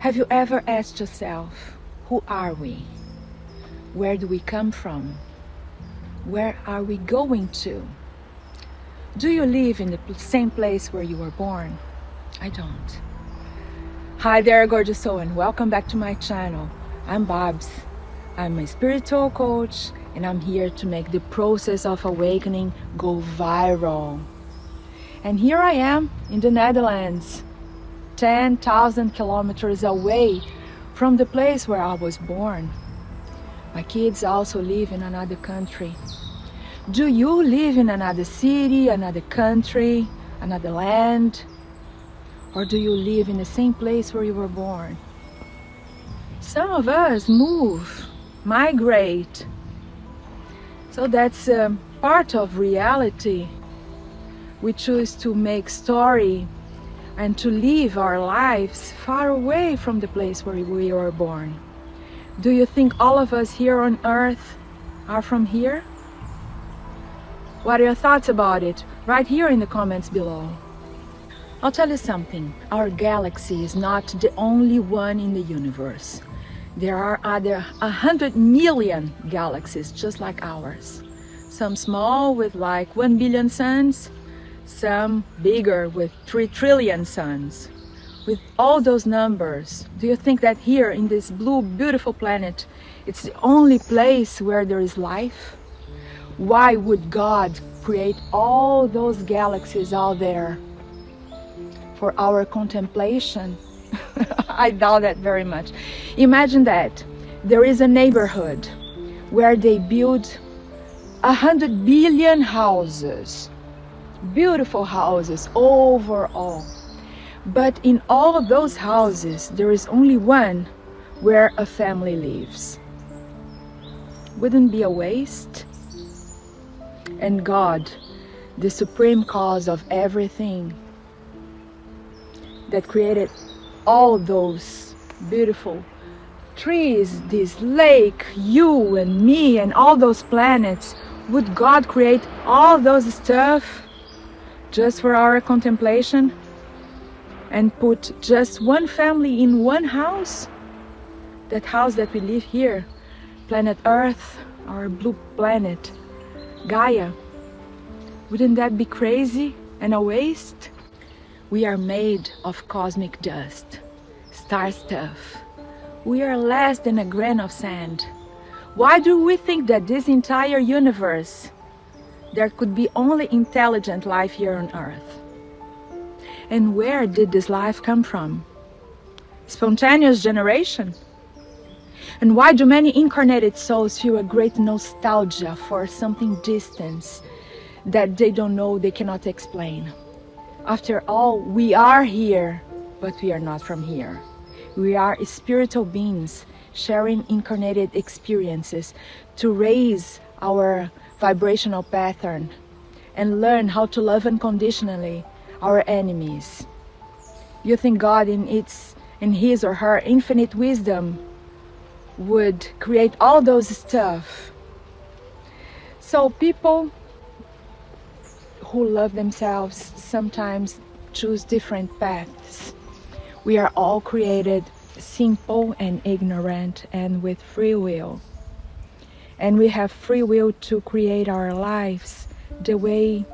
Have you ever asked yourself, who are we? Where do we come from? Where are we going to? Do you live in the same place where you were born? I don't. Hi there, gorgeous soul, and welcome back to my channel. I'm Babs. I'm a spiritual coach, and I'm here to make the process of awakening go viral. And here I am in the Netherlands, 10,000 kilometers away from the place where I was born. My kids also live in another country. Do you live in another city, another country, another land? Or do you live in the same place where you were born? Some of us move, migrate. So that's part of reality. We choose to make story and to live our lives far away from the place where we were born. Do you think all of us here on earth are from here? What are your thoughts about it? Right here in the comments below. I'll tell you something, our galaxy is not the only one in the universe. There are other 100 million galaxies just like ours. Some small with like 1 billion suns, some bigger with 3 trillion suns. With all those numbers, do you think that here in this blue, beautiful planet, it's the only place where there is life? Why would God create all those galaxies out there for our contemplation? I doubt that very much. Imagine that there is a neighborhood where they build 100 billion houses, beautiful houses overall. But in all of those houses, there is only one where a family lives. Wouldn't be a waste? And God, the supreme cause of everything, that created all those beautiful trees, this lake, you and me and all those planets, would God create all those stuff just for our contemplation and put just one family in one house? That house that we live here, planet Earth, our blue planet, Gaia. Wouldn't that be crazy and a waste? We are made of cosmic dust, star stuff. We are less than a grain of sand. Why do we think that this entire universe, there could be only intelligent life here on Earth? And where did this life come from? Spontaneous generation? And why do many incarnated souls feel a great nostalgia for something distant that they don't know, they cannot explain? After all, we are here, but we are not from here. We are spiritual beings sharing incarnated experiences to raise our vibrational pattern and learn how to love unconditionally our enemies. You think God in his or her infinite wisdom would create all those stuff? So people who love themselves sometimes choose different paths. We are all created simple and ignorant and with free will. And we have free will to create our lives the way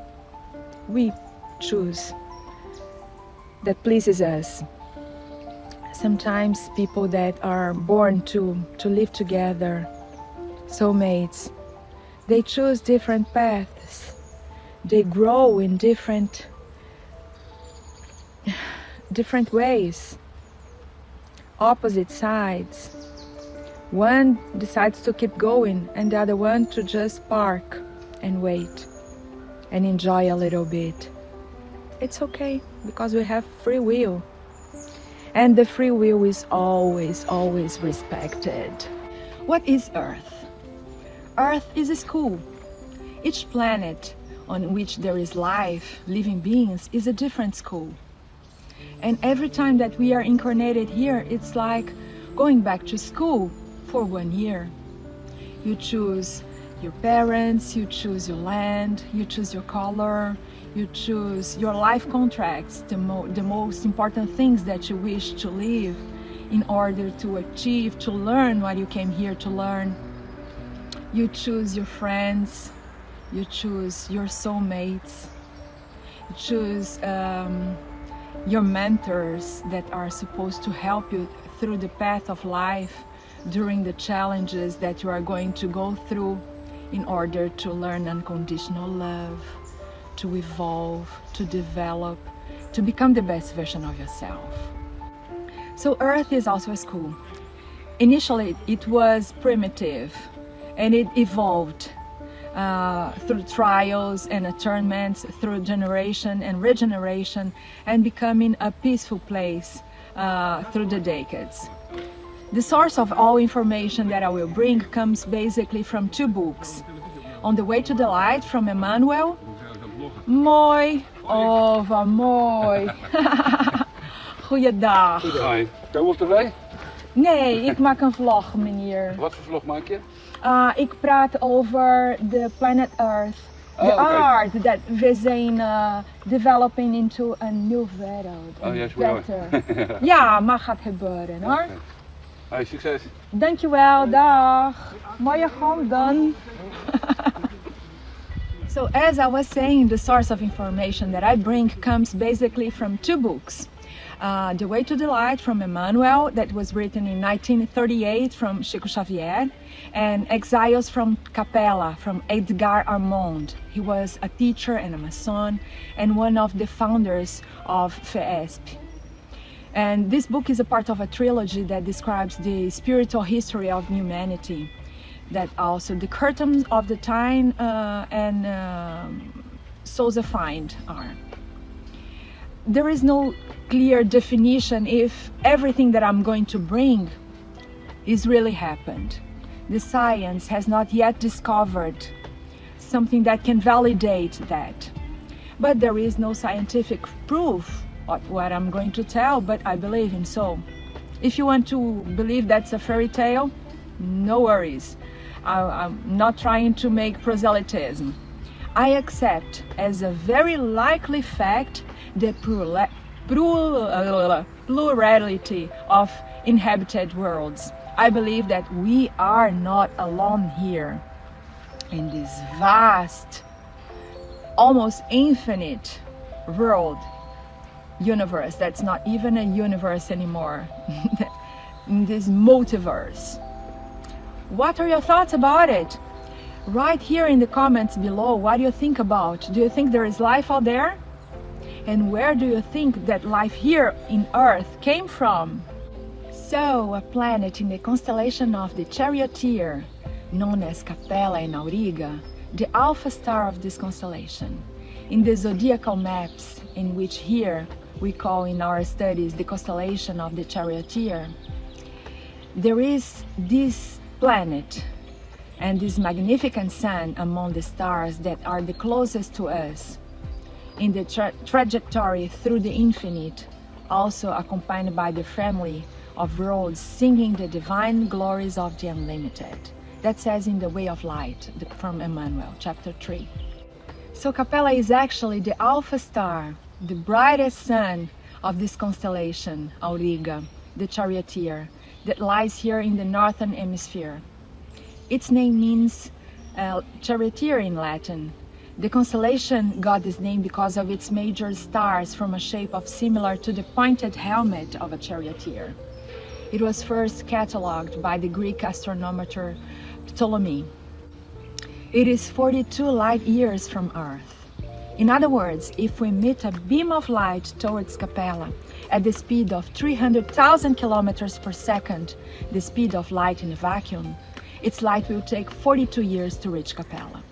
we choose, that pleases us. Sometimes people that are born to live together, soulmates, they choose different paths. They grow in different ways, opposite sides. One decides to keep going and the other one to just park and wait and enjoy a little bit. It's okay, because we have free will. And the free will is always, always respected. What is Earth? Earth is a school. Each planet on which there is life, living beings, is a different school. And every time that we are incarnated here, it's like going back to school for 1 year. You choose your parents, you choose your land, you choose your color, you choose your life contracts, the most important things that you wish to live. in order to achieve, to learn what you came here to learn. You choose your friends, you choose your soulmates, you choose your mentors that are supposed to help you through the path of life during the challenges that you are going to go through in order to learn unconditional love, to evolve, to develop, to become the best version of yourself. So Earth is also a school. Initially it was primitive and it evolved through trials and attunements, through generation and regeneration, and becoming a peaceful place through the decades. The source of all information that I will bring comes basically from two books. On the Way to the Light from Emmanuel. Mooi, oh wat mooi. Goeiedag. Hi. Ben je op tv? Nee, ik maak een vlog, meneer. Wat voor vlog maak je? Ik praat over de planet Earth. The art that we zijn developing into a new wereld. Oh, juist, mooi. Ja, maar gaat gebeuren hoor. Hey, succes. Dankjewel, dag. Mooie handen. So as I was saying, the source of information that I bring comes basically from two books. The Way to the Light from Emmanuel, that was written in 1938 from Chico Xavier, and Exiles from Capella from Edgar Armand. He was a teacher and a Mason and one of the founders of FESP. And this book is a part of a trilogy that describes the spiritual history of humanity, that also the curtains of the time and souls defined are. There is no clear definition if everything that I'm going to bring is really happened. The science has not yet discovered something that can validate that. But there is no scientific proof of what I'm going to tell, but I believe in so. If you want to believe that's a fairy tale, no worries. I'm not trying to make proselytism. I accept as a very likely fact the plurality of inhabited worlds. I believe that we are not alone here in this vast, almost infinite world, universe that's not even a universe anymore, in this multiverse. What are your thoughts about it? Write here in the comments below, what do you think about? Do you think there is life out there? And where do you think that life here in Earth came from? So, a planet in the constellation of the Charioteer, known as Capella in Auriga, the alpha star of this constellation, in the zodiacal maps, in which here we call in our studies the constellation of the Charioteer, there is this planet and this magnificent sun among the stars that are the closest to us in the trajectory through the infinite, also accompanied by the family of worlds singing the divine glories of the unlimited. That says in the Way of Light from Emmanuel, chapter 3. So Capella is actually the alpha star, the brightest sun of this constellation, Auriga, the Charioteer, that lies here in the northern hemisphere. Its name means Charioteer in Latin. The constellation got this name because of its major stars from a shape similar to the pointed helmet of a charioteer. It was first catalogued by the Greek astronomer Ptolemy. It is 42 light years from Earth. In other words, if we emit a beam of light towards Capella at the speed of 300,000 kilometers per second, the speed of light in a vacuum, its light will take 42 years to reach Capella.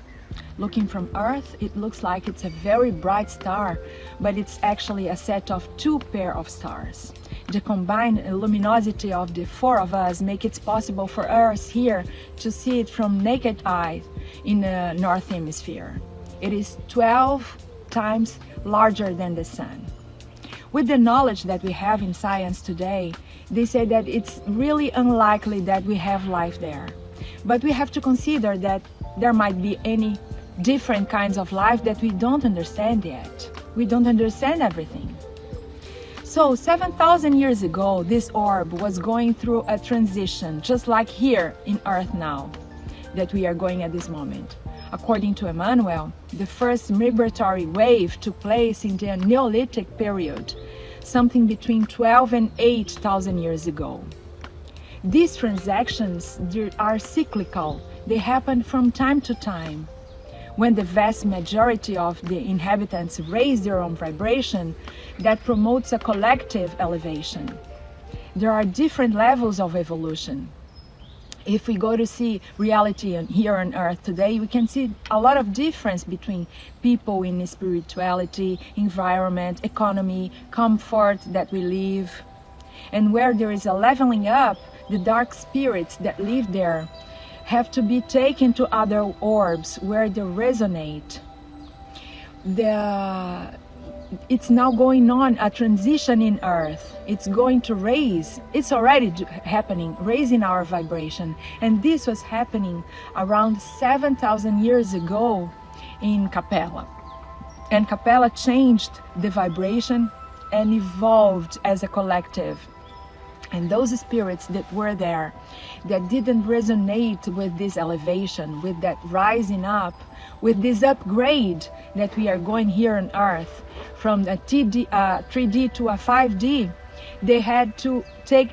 Looking from Earth, it looks like it's a very bright star, but it's actually a set of two pair of stars. The combined luminosity of the four of us make it possible for us here to see it from naked eye in the North Hemisphere. It is 12 times larger than the Sun. With the knowledge that we have in science today, they say that it's really unlikely that we have life there. But we have to consider that there might be any different kinds of life that we don't understand yet. We don't understand everything. So So 7,000 years ago, this orb was going through a transition, just like here in Earth now, that we are going at this moment. According to Emmanuel, the first migratory wave took place in the Neolithic period, something between 12 and 8,000 years ago. These transactions are cyclical. They happen from time to time. When the vast majority of the inhabitants raise their own vibration, that promotes a collective elevation. There are different levels of evolution. If we go to see reality here on Earth today, we can see a lot of difference between people in spirituality, environment, economy, comfort that we live. And where there is a leveling up, the dark spirits that live there have to be taken to other orbs where they resonate. It's now going on a transition in Earth. It's going to raise, it's already happening, raising our vibration. And this was happening around 7,000 years ago in Capella. And Capella changed the vibration and evolved as a collective. And those spirits that were there, that didn't resonate with this elevation, with that rising up, with this upgrade that we are going here on Earth, from a 3D to a 5D, they had to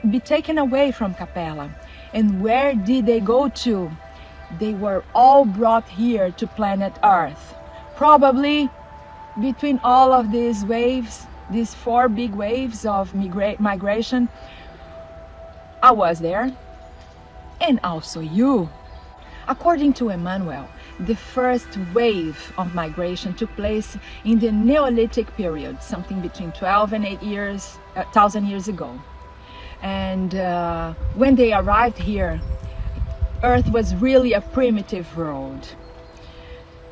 be taken away from Capella. And where did they go to? They were all brought here to planet Earth. Probably between all of these waves, these 4 big waves of migration, I was there, and also you. According to Emmanuel, the first wave of migration took place in the Neolithic period, something between 12 and 8,000 years ago. And when they arrived here, Earth was really a primitive world.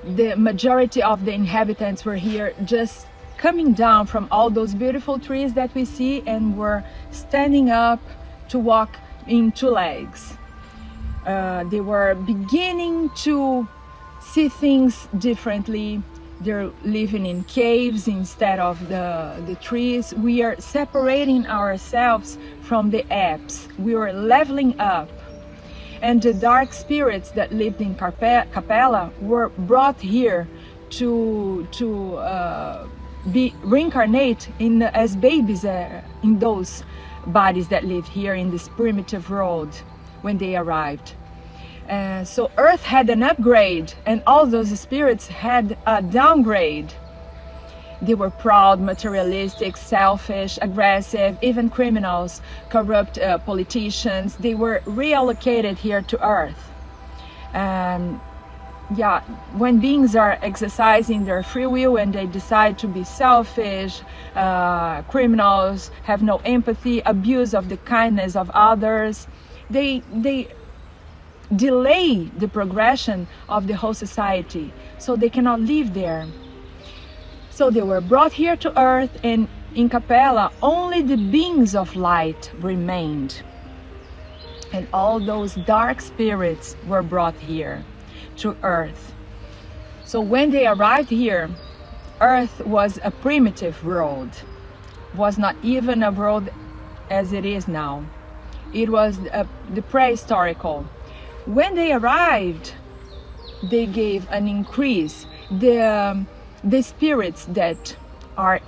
The majority of the inhabitants were here just coming down from all those beautiful trees that we see, and were standing up to walk in 2 legs. They were beginning to see things differently. They're living in caves instead of the trees. We are separating ourselves from the apes. We are leveling up. And the dark spirits that lived in Capella were brought here to be reincarnate as babies in those bodies that lived here in this primitive world when they arrived. So Earth had an upgrade, and all those spirits had a downgrade. They were proud, materialistic, selfish, aggressive, even criminals, corrupt politicians. They were reallocated here to Earth. When beings are exercising their free will and they decide to be selfish, criminals, have no empathy, abuse of the kindness of others, they delay the progression of the whole society, so they cannot live there. So they were brought here to Earth, and in Capella only the beings of light remained. And all those dark spirits were brought here to Earth. So when they arrived here, Earth was a primitive world, was not even a world as it is now. It was the prehistorical. When they arrived, they gave an increase. The spirits that are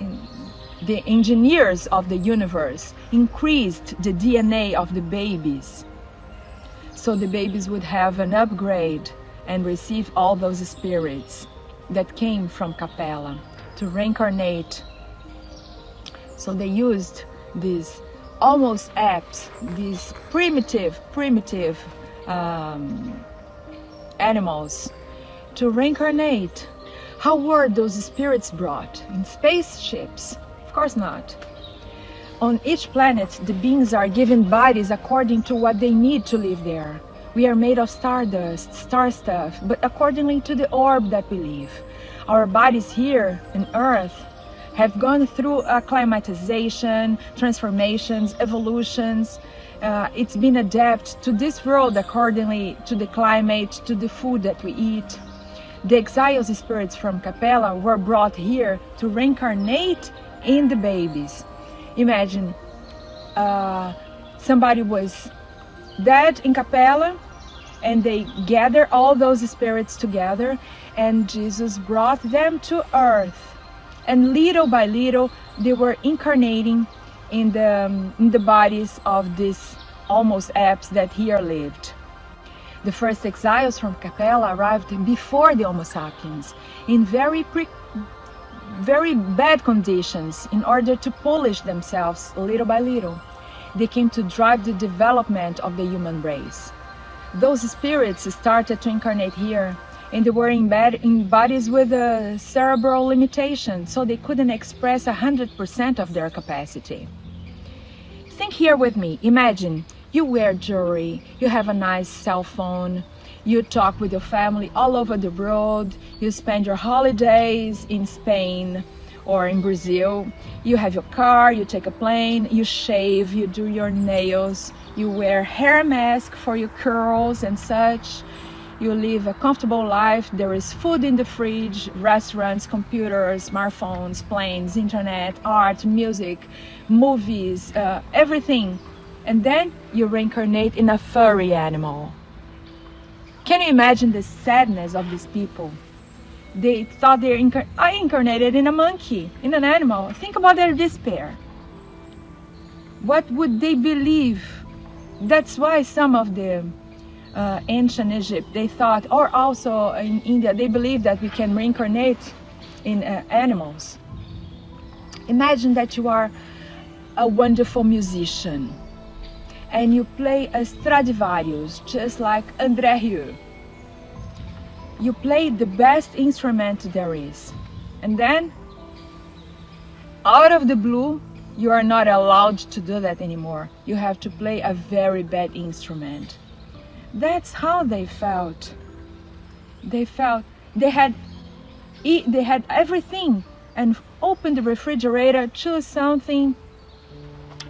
the engineers of the universe increased the DNA of the babies, so the babies would have an upgrade and receive all those spirits that came from Capella to reincarnate. So they used these almost apes, these primitive animals to reincarnate. How were those spirits brought? In spaceships? Of course not. On each planet, the beings are given bodies according to what they need to live there. We are made of stardust, star stuff, but accordingly to the orb that we live. Our bodies here on Earth have gone through acclimatization, transformations, evolutions. It's been adapted to this world accordingly to the climate, to the food that we eat. The Exiles spirits from Capella were brought here to reincarnate in the babies. Imagine somebody was dead in Capella, and they gathered all those spirits together, and Jesus brought them to earth. And little by little, they were incarnating in the bodies of these almost apes that here lived. The first exiles from Capella arrived before the Homo sapiens in very bad conditions in order to polish themselves little by little. They came to drive the development of the human race. Those spirits started to incarnate here, and they were in bodies with a cerebral limitation, so they couldn't express 100% of their capacity. Think here with me. Imagine you wear jewelry, you have a nice cell phone, you talk with your family all over the world, you spend your holidays in Spain or in Brazil, you have your car, you take a plane, you shave, you do your nails, you wear hair mask for your curls and such, you live a comfortable life, there is food in the fridge, restaurants, computers, smartphones, planes, internet, art, music, movies, everything. And then you reincarnate in a furry animal. Can you imagine the sadness of these people? They thought I incarnated in a monkey, in an animal. Think about their despair. What would they believe? That's why some of the ancient Egypt, they thought, or also in India, they believe that we can reincarnate in animals. Imagine that you are a wonderful musician and you play a Stradivarius, just like André Rieu. You play the best instrument there is, and then out of the blue, you are not allowed to do that anymore. You have to play a very bad instrument. That's how they felt. They had everything, and open the refrigerator, choose something,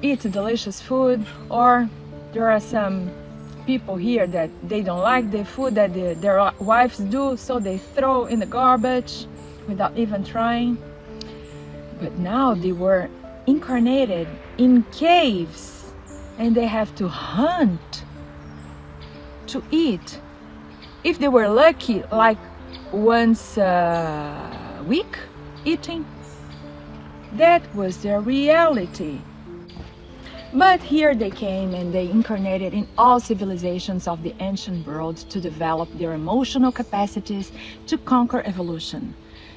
eat delicious food, or there are some people here that they don't like the food that their wives do, so they throw in the garbage without even trying. But now they were incarnated in caves, and they have to hunt to eat. If they were lucky, like once a week eating, that was their reality. But here they came and they incarnated in all civilizations of the ancient world to develop their emotional capacities to conquer evolution.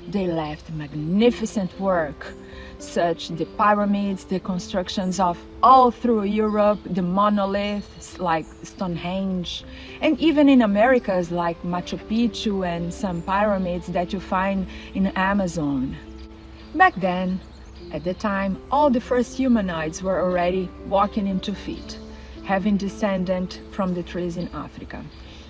They left magnificent work, such the pyramids, the constructions of all through Europe, the monoliths like Stonehenge, and even in Americas like Machu Picchu and some pyramids that you find in Amazon. Back then, at the time, all the first humanoids were already walking in 2 feet, having descended from the trees in Africa.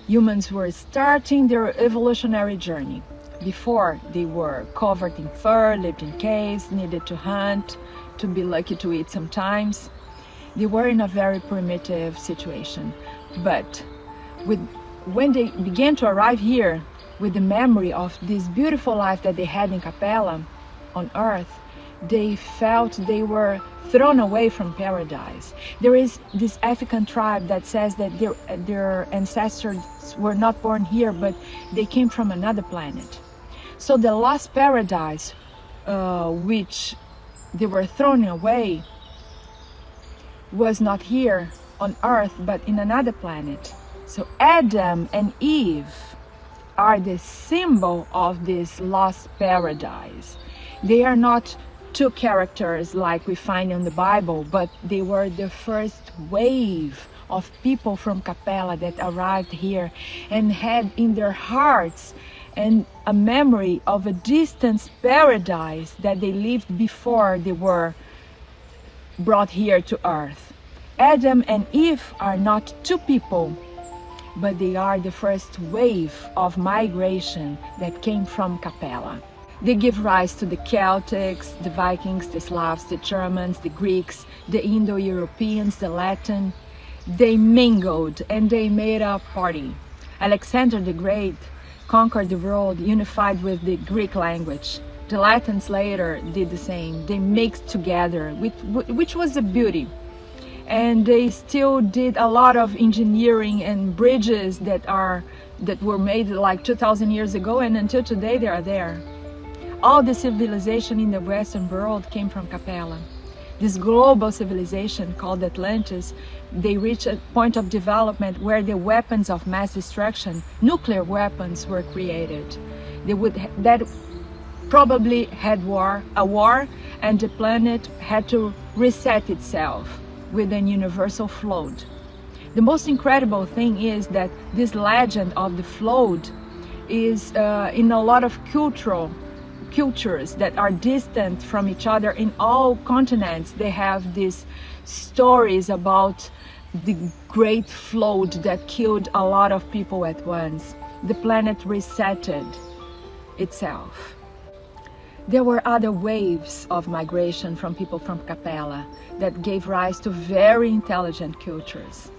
Humans were starting their evolutionary journey. Before, they were covered in fur, lived in caves, needed to hunt, to be lucky to eat sometimes. They were in a very primitive situation. But when they began to arrive here with the memory of this beautiful life that they had in Capella on earth, they felt they were thrown away from paradise. There is this African tribe that says that their ancestors were not born here, but they came from another planet. So the lost paradise, which they were thrown away, was not here on earth, but in another planet. So Adam and Eve are the symbol of this lost paradise. They are not two characters like we find in the Bible, but they were the first wave of people from Capella that arrived here and had in their hearts and a memory of a distant paradise that they lived before they were brought here to earth. Adam and Eve are not two people, but they are the first wave of migration that came from Capella. They give rise to the Celtics, the Vikings, the Slavs, the Germans, the Greeks, the Indo-Europeans, the Latin. They mingled and they made a party. Alexander the Great conquered the world unified with the Greek language. The Latins later did the same. They mixed together, which was the beauty. And they still did a lot of engineering and bridges that were made like 2,000 years ago, and until today they are there. All the civilization in the Western world came from Capella. This global civilization called Atlantis, they reached a point of development where the weapons of mass destruction, nuclear weapons, were created. That probably had a war, and the planet had to reset itself with an universal flood. The most incredible thing is that this legend of the flood is in a lot of cultures that are distant from each other in all continents. They have these stories about the great flood that killed a lot of people at once. The planet resetted itself. There were other waves of migration from people from Capella that gave rise to very intelligent cultures.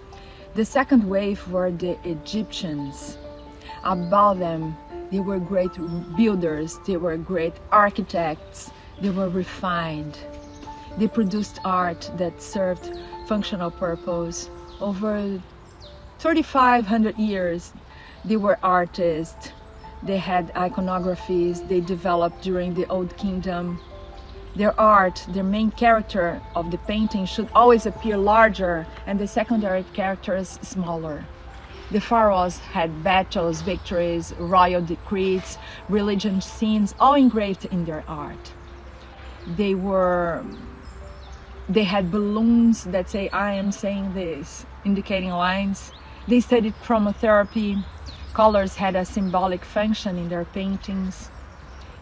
The second wave were the Egyptians. About them, they were great builders, they were great architects, they were refined. They produced art that served functional purpose. Over 3,500 years, they were artists. They had iconographies they developed during the Old Kingdom. Their art, their main character of the painting should always appear larger and the secondary characters smaller. The pharaohs had battles, victories, royal decrees, religion scenes, all engraved in their art. They had balloons that say, "I am saying this," indicating lines. They studied chromotherapy. Colors had a symbolic function in their paintings.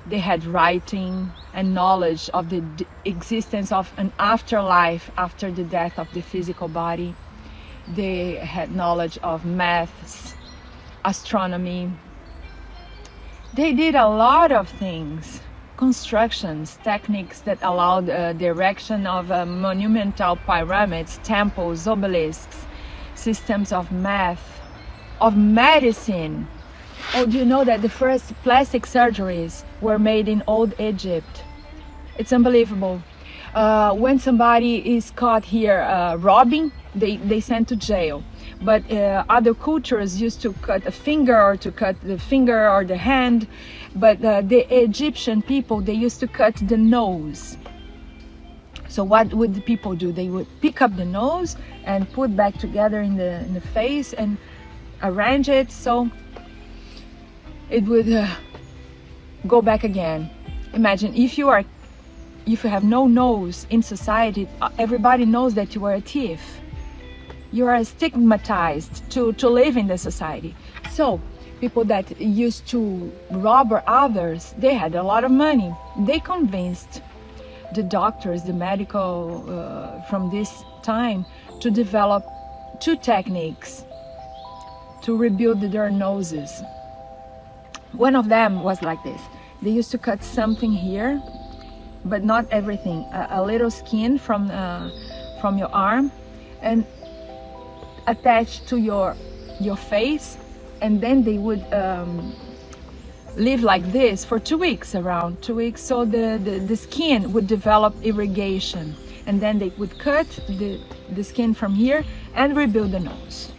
They had writing and knowledge of the existence of an afterlife after the death of the physical body. They had knowledge of maths, astronomy. They did a lot of things, constructions, techniques that allowed the erection of monumental pyramids, temples, obelisks, systems of math, of medicine. Oh, do you know that the first plastic surgeries were made in old Egypt? It's unbelievable. When somebody is caught here robbing, they send to jail. But other cultures used to cut a finger or to cut the finger or the hand. But the Egyptian people, they used to cut the nose. So what would the people do? They would pick up the nose and put back together in the face and arrange it so it would go back again. Imagine if you have no nose in society, everybody knows that you are a thief. You are stigmatized to live in the society. So people that used to rob others, they had a lot of money. They convinced the doctors, the medical from this time, to develop two techniques to rebuild their noses. One of them was like this. They used to cut something here, but not everything. A little skin from your arm and attach to your face, and then they would live like this for 2 weeks, around 2 weeks, so the skin would develop irrigation, and then they would cut the skin from here and rebuild the nose.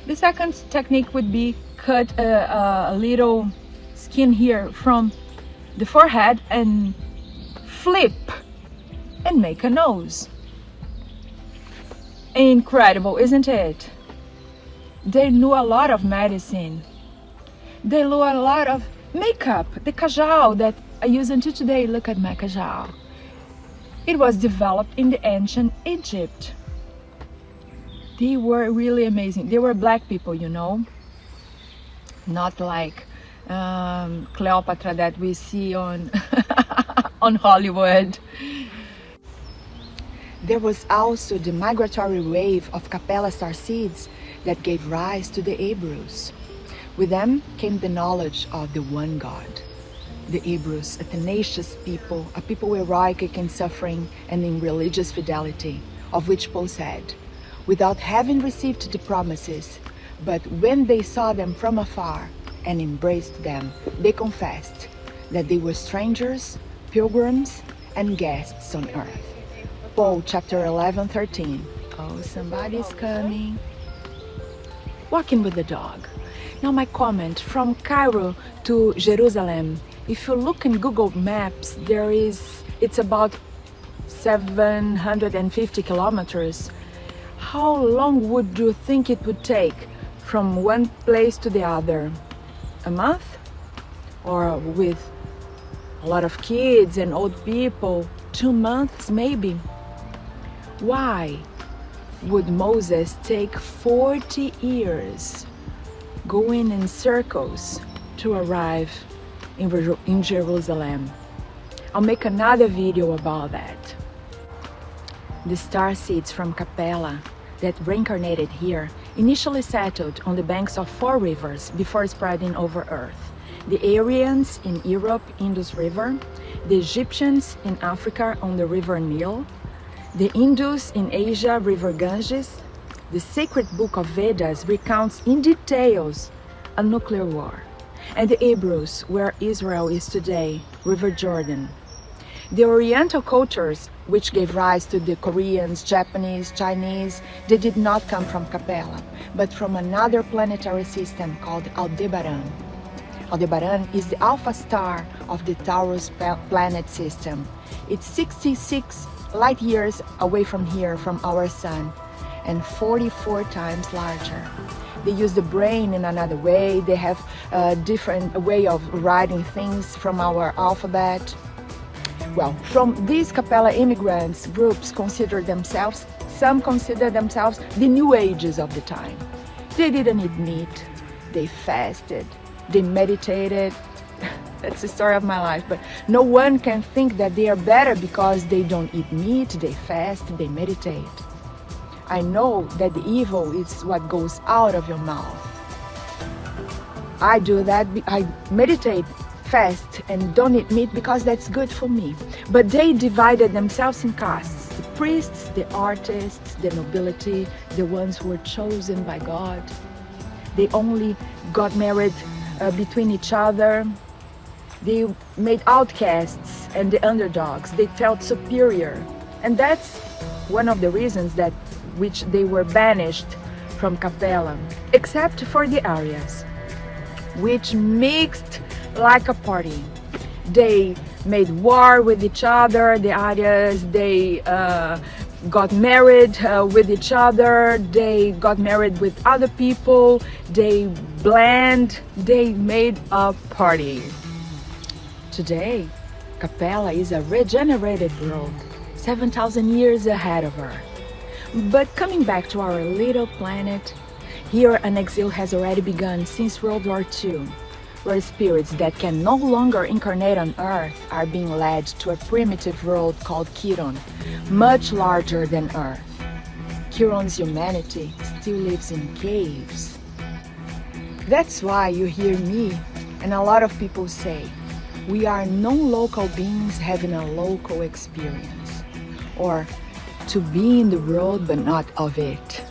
The second technique would be cut a little skin here from the forehead and flip and make a nose. Incredible, isn't it? They knew a lot of medicine. They knew a lot of makeup. The kajal that I use until today, look at my kajal. It was developed in the ancient Egypt. They were really amazing. They were black people, you know, not like Cleopatra that we see on on Hollywood. There was also the migratory wave of Capella star seeds that gave rise to the Hebrews. With them came the knowledge of the one God. The Hebrews, a tenacious people, a people heroic in suffering and in religious fidelity, of which Paul said, without having received the promises, but when they saw them from afar and embraced them, they confessed, that they were strangers, pilgrims, and guests on earth. Paul chapter 11:13. Oh, somebody's coming. Walking with the dog. Now my comment, from Cairo to Jerusalem, if you look in Google Maps, it's about 750 kilometers. How long would you think it would take from one place to the other? A month? Or with a lot of kids and old people, 2 months maybe? Why would Moses take 40 years going in circles to arrive in Jerusalem? I'll make another video about that. The star seeds from Capella that reincarnated here initially settled on the banks of 4 rivers before spreading over Earth. The Aryans in Europe, Indus River, the Egyptians in Africa on the river Nile, the Hindus in Asia, river Ganges. The sacred book of Vedas recounts in details a nuclear war, and the Hebrews, where Israel is today, river Jordan. The Oriental cultures, which gave rise to the Koreans, Japanese, Chinese, they did not come from Capella, but from another planetary system called Aldebaran. Aldebaran is the alpha star of the Taurus planet system. It's 66 light years away from here, from our sun, and 44 times larger. They use the brain in another way. They have a different way of writing things from our alphabet. Well, from these Capella immigrants, groups some consider themselves the New Ages of the time. They didn't eat meat, they fasted, they meditated. That's the story of my life, but no one can think that they are better because they don't eat meat, they fast, they meditate. I know that the evil is what goes out of your mouth. I do that, I meditate, fast, and don't eat meat because that's good for me. But they divided themselves in castes: the priests, the artists, the nobility, the ones who were chosen by God. They only got married between each other. They made outcasts and the underdogs. They felt superior. And that's one of the reasons that which they were banished from Capella, except for the Aryas, which mixed like a party. They made war with each other, the Aryas. They got married with each other. They got married with other people. They made a party. Today, Capella is a regenerated world, 7,000 years ahead of Earth. But coming back to our little planet, here an exile has already begun since World War II, where spirits that can no longer incarnate on Earth are being led to a primitive world called Chiron, much larger than Earth. Chiron's humanity still lives in caves. That's why you hear me and a lot of people say, we are non-local beings having a local experience, or to be in the world but not of it,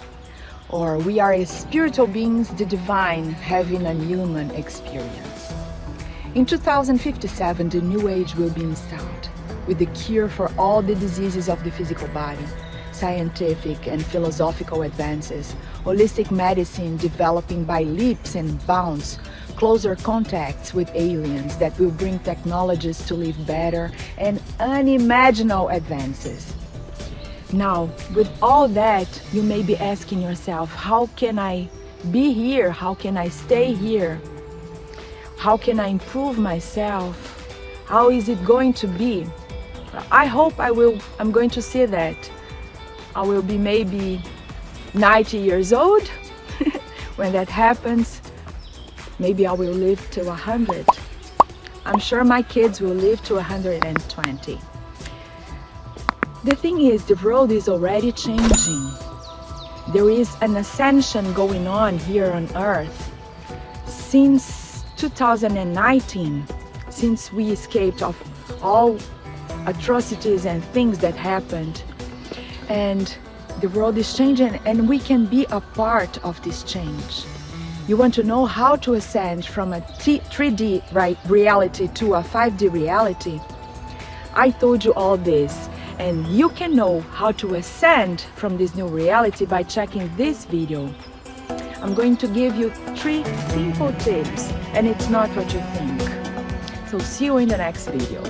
or we are spiritual beings, the divine, having a human experience. In 2057, the New Age will be installed, with the cure for all the diseases of the physical body, scientific and philosophical advances, holistic medicine developing by leaps and bounds, closer contacts with aliens that will bring technologies to live better, and unimaginable advances. Now, with all that, you may be asking yourself, how can I be here? How can I stay here? How can I improve myself? How is it going to be? I hope I'm going to see that. I will be maybe 90 years old when that happens. Maybe I will live to 100. I'm sure my kids will live to 120. The thing is, the world is already changing. There is an ascension going on here on Earth. Since 2019, since we escaped of all atrocities and things that happened, and the world is changing, and we can be a part of this change. You want to know how to ascend from a 3D reality to a 5D reality? I told you all this, and you can know how to ascend from this new reality by checking this video. I'm going to give you 3 simple tips, and it's not what you think. So see you in the next video.